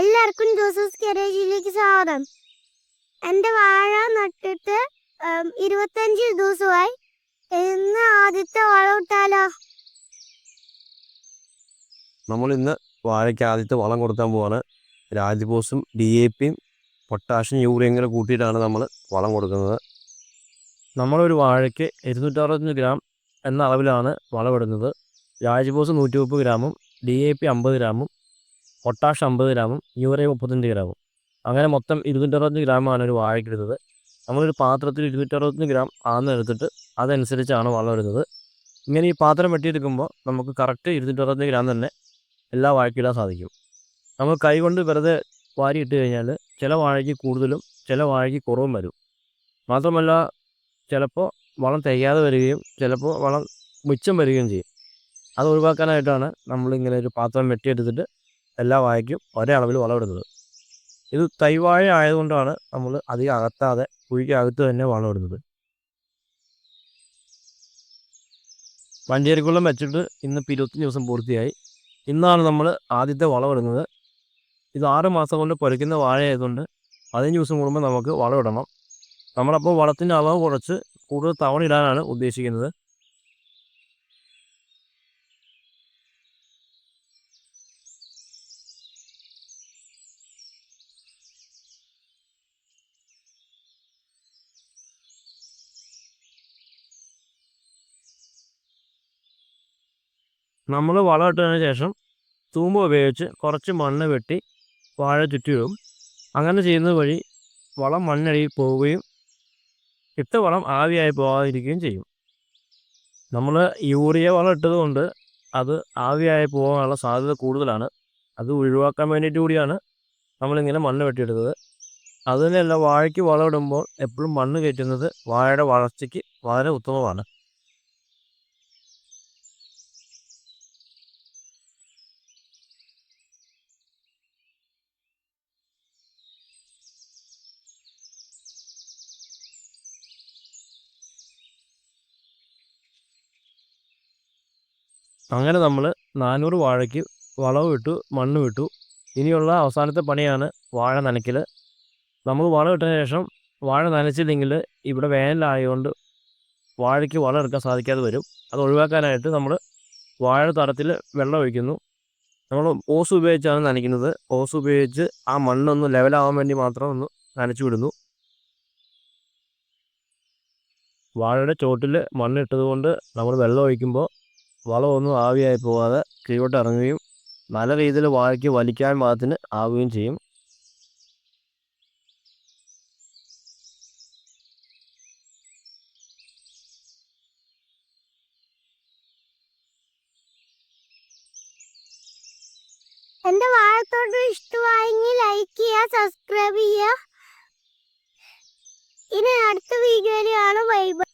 എല്ലാവർക്കും ജോസസ് ഗാരേജിലേക്ക് സ്വാഗതം. എൻ്റെ വാഴ നട്ടിട്ട് 25 ദിവസമായി. ഇന്ന് ആദ്യത്തെ വളമിട്ടാലോ? നമ്മൾ ഇന്ന് വാഴയ്ക്ക് ആദ്യത്തെ വളം കൊടുക്കാൻ പോവാണ്. രാജ്പോസും DAPയും പൊട്ടാഷ്യം യൂറിയയും കൂടെ കൂട്ടിയിട്ടാണ് നമ്മൾ വളം കൊടുക്കുന്നത്. നമ്മളൊരു വാഴയ്ക്ക് 265 ഗ്രാം എന്ന അളവിലാണ് വളമിടുന്നത്. രാജ്പോസ് 130 ഗ്രാമും DAP 50 ഗ്രാമും പൊട്ടാഷ് 50 ഗ്രാമും യൂറിയ 35 ഗ്രാമും, അങ്ങനെ മൊത്തം 265 ഗ്രാമാണ് ഒരു വാഴയ്ക്ക് ഇടുന്നത്. നമ്മളൊരു പാത്രത്തിൽ 265 ഗ്രാം ആണെന്നെടുത്തിട്ട് അതനുസരിച്ചാണ് വളം ഇടുന്നത്. ഇങ്ങനെ ഈ പാത്രം വെട്ടിയെടുക്കുമ്പോൾ നമുക്ക് കറക്റ്റ് 265 ഗ്രാം തന്നെ എല്ലാ വാഴയ്ക്കിടാൻ സാധിക്കും. നമ്മൾ കൈ കൊണ്ട് വെറുതെ വാരി ഇട്ട് കഴിഞ്ഞാൽ ചില വാഴയ്ക്ക് കൂടുതലും ചില വാഴയ്ക്ക് കുറവും വരും. മാത്രമല്ല ചിലപ്പോൾ വളം തികയാതെ വരികയും ചിലപ്പോൾ വളം മിച്ചം വരികയും ചെയ്യും. അത് ഒഴിവാക്കാനായിട്ടാണ് നമ്മളിങ്ങനെ ഒരു പാത്രം വെട്ടിയെടുത്തിട്ട് എല്ലാ വാഴയ്ക്കും ഒരേ അളവിൽ വളമിടുന്നത്. ഇത് തൈവാഴ ആയതുകൊണ്ടാണ് നമ്മൾ അധികം അകത്താതെ കുഴിക്കകത്ത് തന്നെ വളമിടുന്നത്. മഞ്ചേരിക്കുള്ളം വെച്ചിട്ട് ഇന്നിപ്പോൾ 25 ദിവസം പൂർത്തിയായി. ഇന്നാണ് നമ്മൾ ആദ്യത്തെ വളമിടുന്നത്. ഇത് 6 മാസം കൊണ്ട് പൊരയ്ക്കുന്ന വാഴയായതുകൊണ്ട് 15 ദിവസം കൂടുമ്പോൾ നമുക്ക് വളമിടണം. നമ്മളപ്പോൾ വളത്തിൻ്റെ അളവ് കുറച്ച് കൂടുതൽ തവണ ഇടാനാണ് ഉദ്ദേശിക്കുന്നത്. നമ്മൾ വളമിട്ടതിന് ശേഷം തൂമ്പ ഉപയോഗിച്ച് കുറച്ച് മണ്ണ് വെട്ടി വാഴ ചുറ്റിയിടും. അങ്ങനെ ചെയ്യുന്നത് വഴി വളം മണ്ണടിയിൽ പോവുകയും ഇട്ട വളം ആവിയായി പോകാതിരിക്കുകയും ചെയ്യും. നമ്മൾ യൂറിയ വളം ഇട്ടത് കൊണ്ട് അത് ആവിയായി പോകാനുള്ള സാധ്യത കൂടുതലാണ്. അത് ഒഴിവാക്കാൻ വേണ്ടിയിട്ട് കൂടിയാണ് നമ്മളിങ്ങനെ മണ്ണ് വെട്ടിയെടുത്തത്. അതുതന്നെയല്ല, വാഴയ്ക്ക് വളമിടുമ്പോൾ എപ്പോഴും മണ്ണ് കയറ്റുന്നത് വാഴയുടെ വളർച്ചയ്ക്ക് വളരെ ഉത്തമമാണ്. അങ്ങനെ നമ്മൾ 400 വാഴയ്ക്ക് വളവ് വിട്ടു, മണ്ണ് വിട്ടു. ഇനിയുള്ള അവസാനത്തെ പണിയാണ് വാഴ നനയ്ക്കൽ. നമ്മൾ വളം ഇട്ടതിന് ശേഷം വാഴ നനച്ചില്ലെങ്കിൽ ഇവിടെ വേനലായതുകൊണ്ട് വാഴയ്ക്ക് വളം എടുക്കാൻ സാധിക്കാതെ വരും. അത് ഒഴിവാക്കാനായിട്ട് നമ്മൾ വാഴ തടത്തിൽ വെള്ളം ഒഴിക്കുന്നു. നമ്മൾ ഓസ് ഉപയോഗിച്ചാണ് നനയ്ക്കുന്നത്. ഓസ് ഉപയോഗിച്ച് ആ മണ്ണൊന്ന് ലെവലാവാൻ വേണ്ടി മാത്രം ഒന്ന് നനച്ചു വിടുന്നു. വാഴയുടെ ചോട്ടിൽ മണ്ണിട്ടത് കൊണ്ട് നമ്മൾ വെള്ളം ഒഴിക്കുമ്പോൾ വളമൊന്നും ആവിയായി പോകാതെ കീഴോട്ട് ഇറങ്ങുകയും നല്ല രീതിയിൽ വാഴയ്ക്ക് വലിക്കാൻ പാകത്തിന് ആവുകയും ചെയ്യും. എൻ്റെ വാഴത്തോട്ടം ഇഷ്ടമായെങ്കിൽ ലൈക്ക് ചെയ്യുക, സബ്സ്ക്രൈബ് ചെയ്യുക. ഇനി അടുത്ത വീഡിയോയിൽ കാണാം. Bye bye.